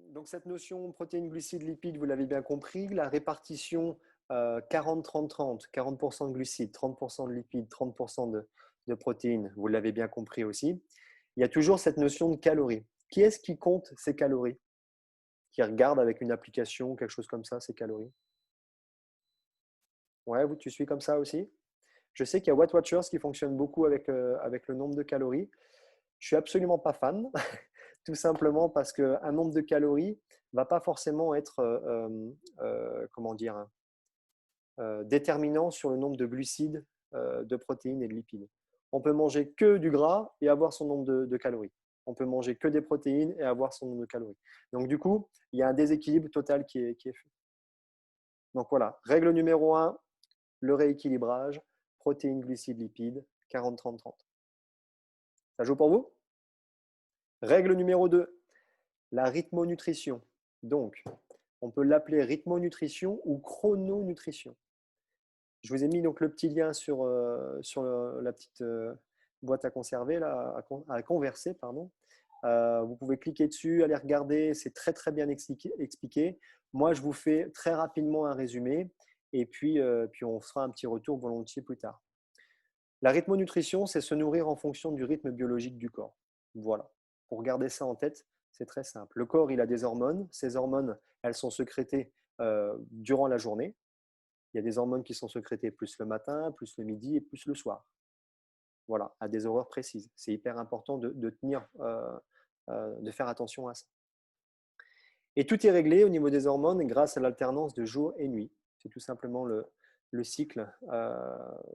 Donc cette notion protéines, glucides, lipides, vous l'avez bien compris. La répartition 40-30-30, 40% de glucides, 30% de lipides, 30% de protéines, vous l'avez bien compris aussi. Il y a toujours cette notion de calories. Qui est-ce qui compte ces calories? Qui regarde avec une application, quelque chose comme ça, ces calories? Ouais, vous, tu suis comme ça aussi? Je sais qu'il y a Weight Watchers qui fonctionne beaucoup avec le nombre de calories. Je suis absolument pas fan, tout simplement parce qu'un nombre de calories ne va pas forcément être comment dire, déterminant sur le nombre de glucides, de protéines et de lipides. On peut manger que du gras et avoir son nombre de calories. On peut manger que des protéines et avoir son nombre de calories. Donc du coup, il y a un déséquilibre total qui est fait. Donc voilà, règle numéro 1, le rééquilibrage, protéines, glucides, lipides, 40-30-30. Ça joue pour vous? Règle numéro 2, la rythmonutrition. Donc, on peut l'appeler rythmonutrition ou chrononutrition. Je vous ai mis donc le petit lien sur la petite boîte à conserver, là, à converser, pardon. Vous pouvez cliquer dessus, aller regarder, c'est très très bien expliqué. Moi, je vous fais très rapidement un résumé et puis on fera un petit retour volontiers plus tard. La rythmonutrition, c'est se nourrir en fonction du rythme biologique du corps. Voilà. Pour garder ça en tête, c'est très simple. Le corps, il a des hormones. Ces hormones, elles sont sécrétées durant la journée. Il y a des hormones qui sont sécrétées plus le matin, plus le midi et plus le soir. Voilà, à des horaires précises. C'est hyper important de tenir, de faire attention à ça. Et tout est réglé au niveau des hormones grâce à l'alternance de jour et nuit. C'est tout simplement le cycle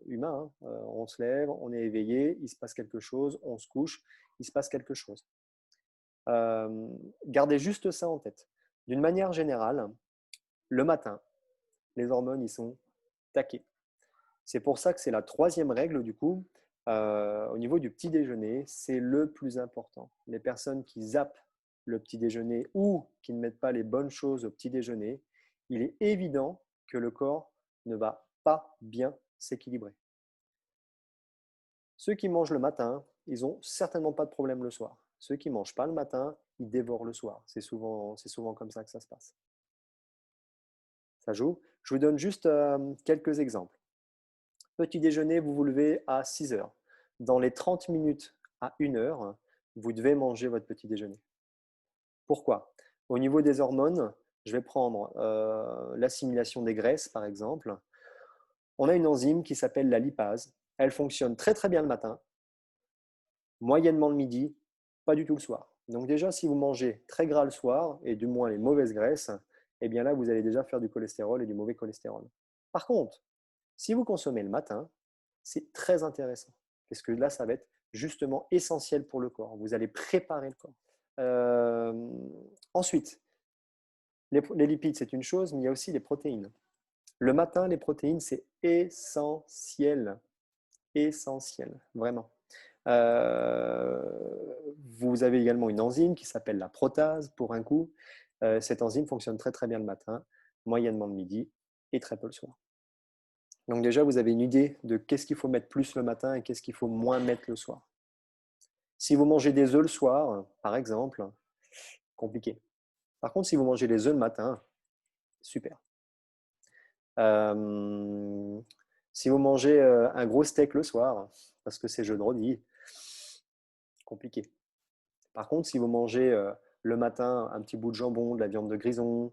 humain. Hein. On se lève, on est éveillé, il se passe quelque chose, on se couche, il se passe quelque chose. Gardez juste ça en tête. D'une manière générale, le matin, les hormones, ils sont taqués. C'est pour ça que c'est la troisième règle, du coup, au niveau du petit déjeuner, c'est le plus important. Les personnes qui zappent le petit déjeuner ou qui ne mettent pas les bonnes choses au petit déjeuner, il est évident que le corps ne va pas bien s'équilibrer. Ceux qui mangent le matin, ils n'ont certainement pas de problème le soir. Ceux qui ne mangent pas le matin, ils dévorent le soir. C'est souvent comme ça que ça se passe. Ça joue. Je vous donne juste quelques exemples. Petit déjeuner, vous vous levez à 6 heures. Dans les 30 minutes à 1 heure, vous devez manger votre petit déjeuner. Pourquoi? Au niveau des hormones, je vais prendre l'assimilation des graisses, par exemple. On a une enzyme qui s'appelle la lipase. Elle fonctionne très très bien le matin, moyennement le midi, pas du tout le soir. Donc déjà, si vous mangez très gras le soir, et du moins les mauvaises graisses, eh bien là, vous allez déjà faire du cholestérol et du mauvais cholestérol. Par contre, si vous consommez le matin, c'est très intéressant. Parce que là, ça va être justement essentiel pour le corps. Vous allez préparer le corps. Ensuite, les lipides, c'est une chose, mais il y a aussi les protéines. Le matin, les protéines, c'est essentiel. Essentiel, vraiment. Vous avez également une enzyme qui s'appelle la protase, pour un coup. Cette enzyme fonctionne très très bien le matin, moyennement le midi et très peu le soir. Donc déjà, vous avez une idée de qu'est-ce qu'il faut mettre plus le matin et qu'est-ce qu'il faut moins mettre le soir. Si vous mangez des œufs le soir, par exemple, compliqué. Par contre, si vous mangez des œufs le matin, super. Si vous mangez un gros steak le soir, parce que c'est jeudi, compliqué. Par contre, si vous mangez le matin un petit bout de jambon, de la viande de grison,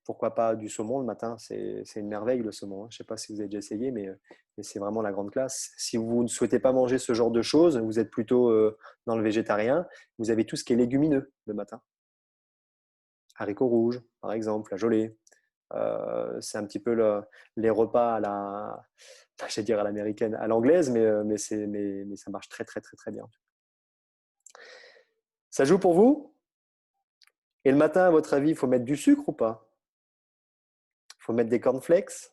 pourquoi pas du saumon le matin, c'est une merveille le saumon. Hein. Je ne sais pas si vous avez déjà essayé, mais c'est vraiment la grande classe. Si vous ne souhaitez pas manger ce genre de choses, vous êtes plutôt dans le végétarien, vous avez tout ce qui est légumineux le matin. Haricots rouges, par exemple, flageolets. C'est un petit peu les repas à la, je vais dire à l'américaine, à l'anglaise, mais ça marche très très très très bien. Ça joue pour vous? Et le matin, à votre avis, il faut mettre du sucre ou pas? Il faut mettre des cornflakes?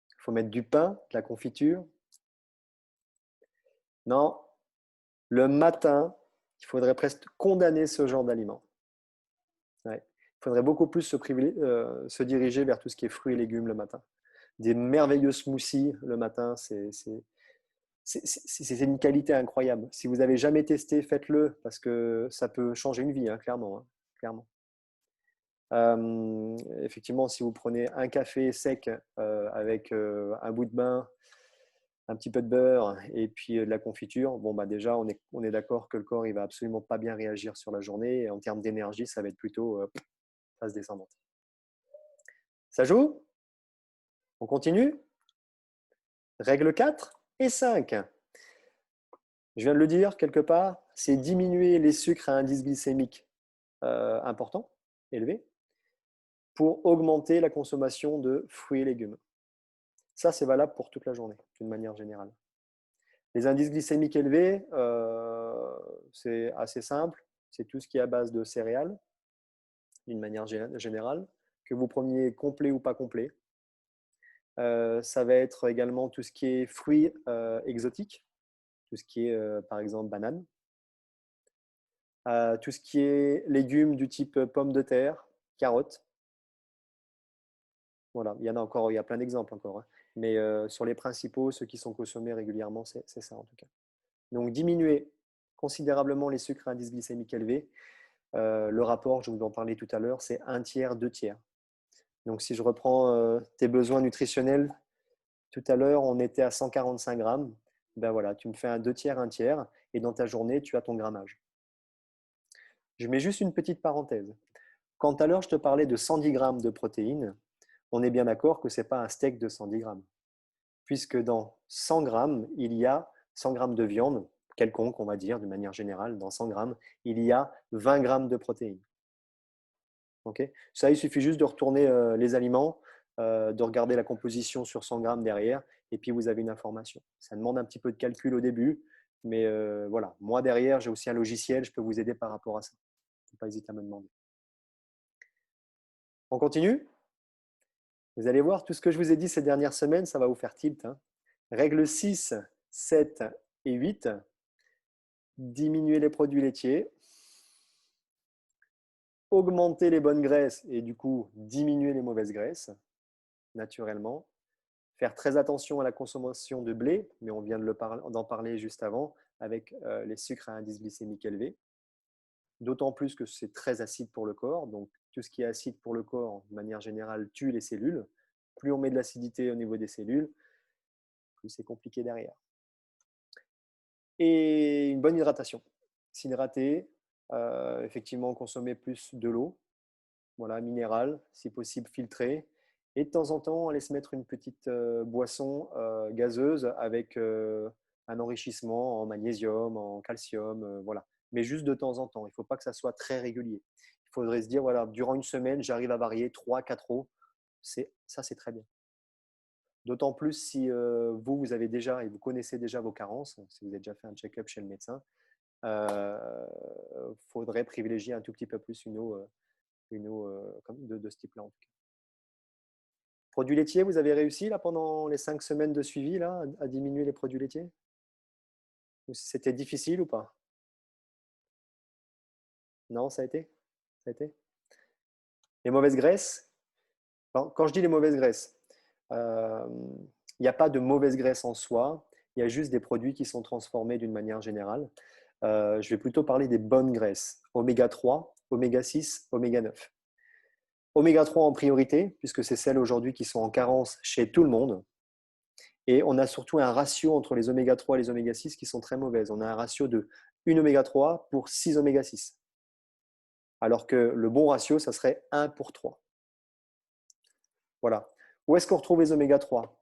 Il faut mettre du pain, de la confiture? Non. Le matin, il faudrait presque condamner ce genre d'aliments. Ouais. Il faudrait beaucoup plus se diriger vers tout ce qui est fruits et légumes le matin. Des merveilleux smoothies le matin, c'est une qualité incroyable. Si vous n'avez jamais testé, faites-le parce que ça peut changer une vie, hein, clairement. Hein. clairement. Effectivement, si vous prenez un café sec avec un bout de bain, un petit peu de beurre et puis de la confiture, bon, bah déjà, on est d'accord que le corps il va absolument pas bien réagir sur la journée. Et en termes d'énergie, ça va être plutôt phase descendante. Ça joue? On continue? Règle 4 et 5. Je viens de le dire quelque part, c'est diminuer les sucres à indice glycémique important, élevé, pour augmenter la consommation de fruits et légumes. Ça, c'est valable pour toute la journée, d'une manière générale. Les indices glycémiques élevés, c'est assez simple. C'est tout ce qui est à base de céréales, d'une manière générale, que vous preniez complet ou pas complet. Ça va être également tout ce qui est fruits exotiques, tout ce qui est, par exemple, banane. Tout ce qui est légumes du type pommes de terre, carottes. Voilà, il y en a encore, il y a plein d'exemples encore, hein. Mais sur les principaux, ceux qui sont consommés régulièrement, c'est ça en tout cas. Donc diminuer considérablement les sucres à indice glycémique élevé. Le rapport, je vous en parlais tout à l'heure, c'est 1/3, 2/3. Donc si je reprends tes besoins nutritionnels, tout à l'heure, on était à 145 grammes. Ben voilà, tu me fais un 2/3, 1/3, et dans ta journée, tu as ton grammage. Je mets juste une petite parenthèse. Quand tout à l'heure, je te parlais de 110 grammes de protéines, on est bien d'accord que ce n'est pas un steak de 110 grammes. Puisque dans 100 grammes, il y a 100 grammes de viande, quelconque, on va dire, de manière générale, dans 100 grammes, il y a 20 grammes de protéines. Okay, ça, il suffit juste de retourner les aliments, de regarder la composition sur 100 grammes derrière, et puis vous avez une information. Ça demande un petit peu de calcul au début, mais voilà. Moi, derrière, j'ai aussi un logiciel, je peux vous aider par rapport à ça. Il ne faut pas hésiter à me demander. On continue? Vous allez voir, tout ce que je vous ai dit ces dernières semaines, ça va vous faire tilt, hein. Règle 6, 7 et 8. Diminuer les produits laitiers. Augmenter les bonnes graisses et du coup diminuer les mauvaises graisses, naturellement. Faire très attention à la consommation de blé, mais on vient d'en parler juste avant, avec les sucres à indice glycémique élevé. D'autant plus que c'est très acide pour le corps. Donc, tout ce qui est acide pour le corps, de manière générale, tue les cellules. Plus on met de l'acidité au niveau des cellules, plus c'est compliqué derrière. Et une bonne hydratation. S'hydrater, effectivement, consommer plus de l'eau, voilà, minérale, si possible filtrée. Et de temps en temps, aller se mettre une petite boisson gazeuse avec un enrichissement en magnésium, en calcium, voilà. Mais juste de temps en temps. Il ne faut pas que ça soit très régulier. Il faudrait se dire, voilà, durant une semaine, j'arrive à varier 3-4 eaux. Ça, c'est très bien. D'autant plus si vous avez déjà et vous connaissez déjà vos carences, si vous avez déjà fait un check-up chez le médecin, faudrait privilégier un tout petit peu plus une eau de ce type-là en tout cas. Produits laitiers, vous avez réussi là pendant les 5 semaines de suivi là, à diminuer les produits laitiers? C'était difficile ou pas? Non, ça a été? Ça a été? Les mauvaises graisses? Alors, quand je dis les mauvaises graisses, il n'y a pas de mauvaise graisse en soi, il y a juste des produits qui sont transformés d'une manière générale. Je vais plutôt parler des bonnes graisses, oméga 3, oméga 6, oméga 9. Oméga 3 en priorité, puisque c'est celles aujourd'hui qui sont en carence chez tout le monde. Et on a surtout un ratio entre les oméga 3 et les oméga 6 qui sont très mauvaises. On a un ratio de 1 oméga 3 pour 6 oméga 6. Alors que le bon ratio, ça serait 1 pour 3. Voilà. Où est-ce qu'on retrouve les oméga 3?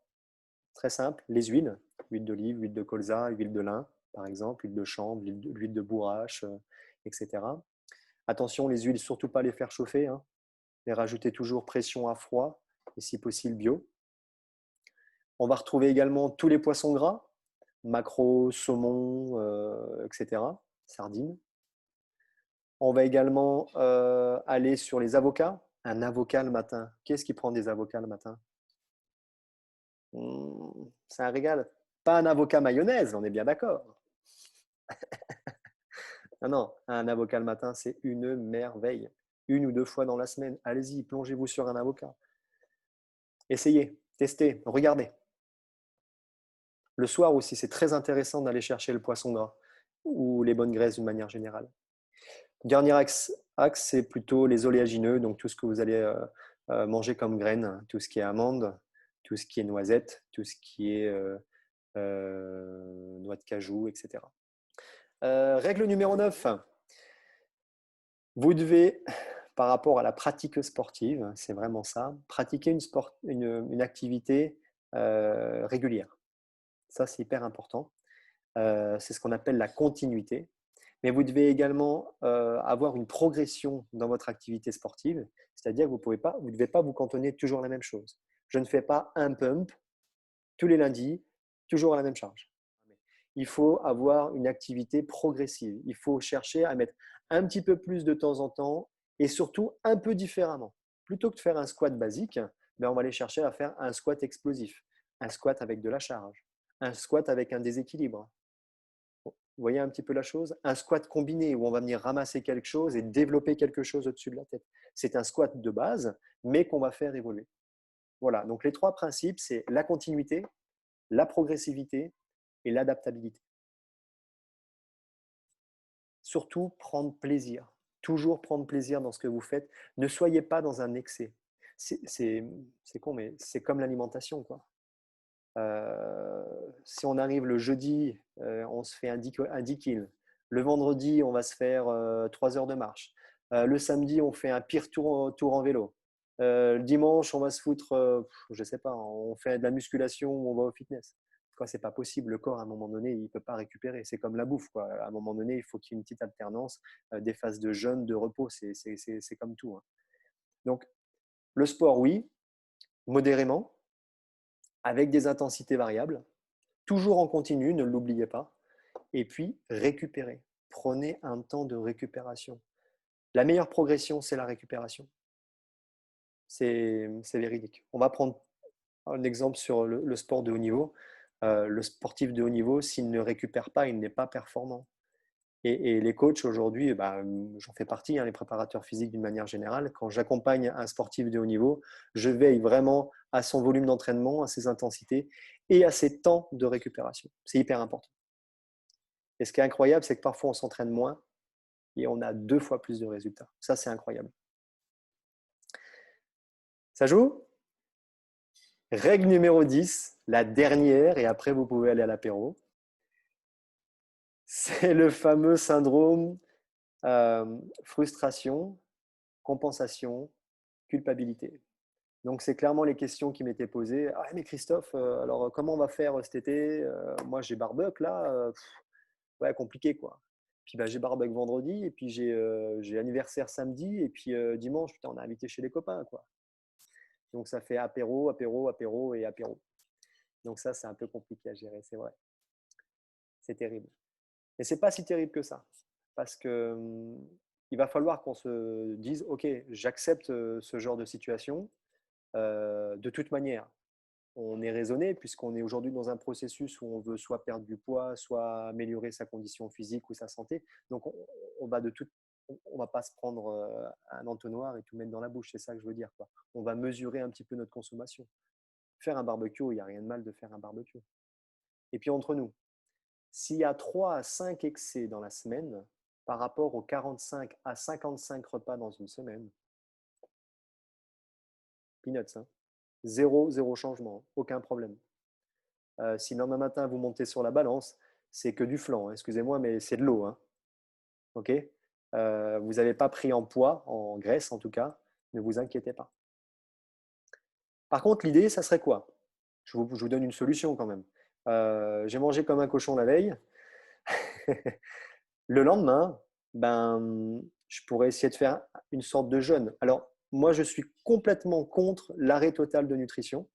Très simple, les huiles. Huile d'olive, huile de colza, huile de lin, par exemple, huile de chanvre, l'huile de bourrache, etc. Attention, les huiles, surtout pas les faire chauffer, hein. Les rajouter toujours pression à froid et si possible bio. On va retrouver également tous les poissons gras, maquereau, saumon, etc. Sardines. On va également aller sur les avocats. Un avocat le matin. Qui est-ce qui prend des avocats le matin? C'est un régal. Pas un avocat mayonnaise, on est bien d'accord. Non, non, un avocat le matin, c'est une merveille. 1 ou 2 fois dans la semaine. Allez-y, plongez-vous sur un avocat. Essayez, testez, regardez. Le soir aussi, c'est très intéressant d'aller chercher le poisson gras ou les bonnes graisses d'une manière générale. Dernier axe, c'est plutôt les oléagineux, donc tout ce que vous allez manger comme graines, tout ce qui est amandes, tout ce qui est noisettes, tout ce qui est noix de cajou, etc. Règle numéro 9. Vous devez, par rapport à la pratique sportive, c'est vraiment ça, pratiquer une activité régulière. Ça, c'est hyper important. C'est ce qu'on appelle la continuité. Mais vous devez également avoir une progression dans votre activité sportive, c'est-à-dire que vous ne devez pas vous cantonner toujours à la même chose. Je ne fais pas un pump tous les lundis, toujours à la même charge. Il faut avoir une activité progressive. Il faut chercher à mettre un petit peu plus de temps en temps et surtout un peu différemment. Plutôt que de faire un squat basique, on va aller chercher à faire un squat explosif, un squat avec de la charge, un squat avec un déséquilibre. Vous voyez un petit peu la chose? Un squat combiné où on va venir ramasser quelque chose et développer quelque chose au-dessus de la tête. C'est un squat de base, mais qu'on va faire évoluer. Voilà, donc les 3 principes, c'est la continuité, la progressivité et l'adaptabilité. Surtout, prendre plaisir. Toujours prendre plaisir dans ce que vous faites. Ne soyez pas dans un excès. C'est con, mais c'est comme l'alimentation, quoi. Si on arrive le jeudi, on se fait un 10 kills. Le vendredi, on va se faire 3 heures de marche. Le samedi, on fait un pire tour en vélo. Le dimanche, on va se foutre, je ne sais pas, on fait de la musculation ou on va au fitness. Ce n'est pas possible. Le corps, à un moment donné, il ne peut pas récupérer. C'est comme la bouffe, quoi. À un moment donné, il faut qu'il y ait une petite alternance, des phases de jeûne, de repos. C'est comme tout, hein. Donc, le sport, oui, modérément, avec des intensités variables, toujours en continu, ne l'oubliez pas. Et puis, récupérez. Prenez un temps de récupération. La meilleure progression, c'est la récupération. C'est véridique. On va prendre un exemple sur le sport de haut niveau. Le sportif de haut niveau, s'il ne récupère pas, il n'est pas performant. Et les coachs aujourd'hui, j'en fais partie, hein, les préparateurs physiques d'une manière générale. Quand j'accompagne un sportif de haut niveau, je veille vraiment à son volume d'entraînement, à ses intensités et à ses temps de récupération. C'est hyper important. Et ce qui est incroyable, c'est que parfois on s'entraîne moins et on a 2 fois plus de résultats. Ça, c'est incroyable. Ça joue? Règle numéro 10, la dernière, et après vous pouvez aller à l'apéro. C'est le fameux syndrome frustration, compensation, culpabilité. Donc, c'est clairement les questions qui m'étaient posées. Ah, mais Christophe, alors comment on va faire cet été? Moi, j'ai barbecue là. Ouais, compliqué quoi. Puis j'ai barbecue vendredi, et puis j'ai anniversaire samedi, et puis dimanche, putain, on a invité chez les copains, quoi. Donc, ça fait apéro, apéro, apéro et apéro. Donc, ça, c'est un peu compliqué à gérer, c'est vrai. C'est terrible. Mais c'est pas si terrible que ça. Parce que il va falloir qu'on se dise, OK, j'accepte ce genre de situation. De toute manière, on est raisonné puisqu'on est aujourd'hui dans un processus où on veut soit perdre du poids, soit améliorer sa condition physique ou sa santé. Donc, on va on va pas se prendre un entonnoir et tout mettre dans la bouche. C'est ça que je veux dire, quoi. On va mesurer un petit peu notre consommation. Faire un barbecue, il n'y a rien de mal de faire un barbecue. Et puis entre nous, s'il y a 3 à 5 excès dans la semaine par rapport aux 45 à 55 repas dans une semaine, peanuts, hein. Zéro changement, aucun problème. Si le lendemain matin, vous montez sur la balance, c'est que du flan, hein. Excusez-moi, mais c'est de l'eau, hein. OK? Vous n'avez pas pris en poids, en graisse en tout cas, ne vous inquiétez pas. Par contre, l'idée, ça serait quoi? Je vous donne une solution quand même. J'ai mangé comme un cochon la veille. Le lendemain, je pourrais essayer de faire une sorte de jeûne. Alors, moi, je suis complètement contre l'arrêt total de nutrition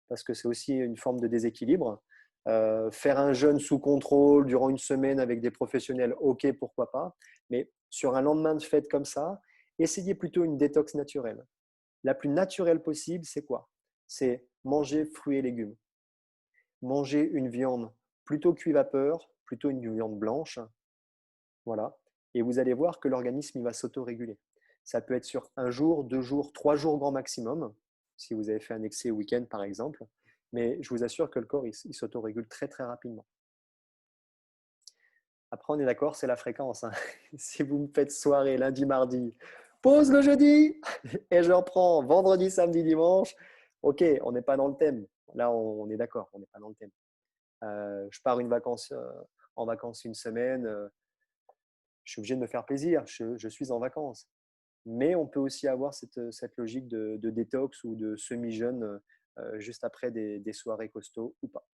parce que c'est aussi une forme de déséquilibre. Faire un jeûne sous contrôle durant une semaine avec des professionnels, ok, pourquoi pas. Mais sur un lendemain de fête comme ça, essayez plutôt une détox naturelle. La plus naturelle possible, c'est quoi? C'est manger fruits et légumes. Manger une viande plutôt cuit vapeur, plutôt une viande blanche. Voilà. Et vous allez voir que l'organisme il va s'auto-réguler. Ça peut être sur 1 jour, 2 jours, 3 jours grand maximum, si vous avez fait un excès week-end par exemple. Mais je vous assure que le corps il s'auto-régule très très rapidement. Après, on est d'accord, c'est la fréquence, hein. Si vous me faites soirée lundi, mardi, pause le jeudi et je reprends vendredi, samedi, dimanche, ok, on n'est pas dans le thème. Là, on est d'accord, on n'est pas dans le thème. Je pars en vacances une semaine, je suis obligé de me faire plaisir, je suis en vacances. Mais on peut aussi avoir cette logique de détox ou de semi-jeûne juste après des soirées costauds ou pas.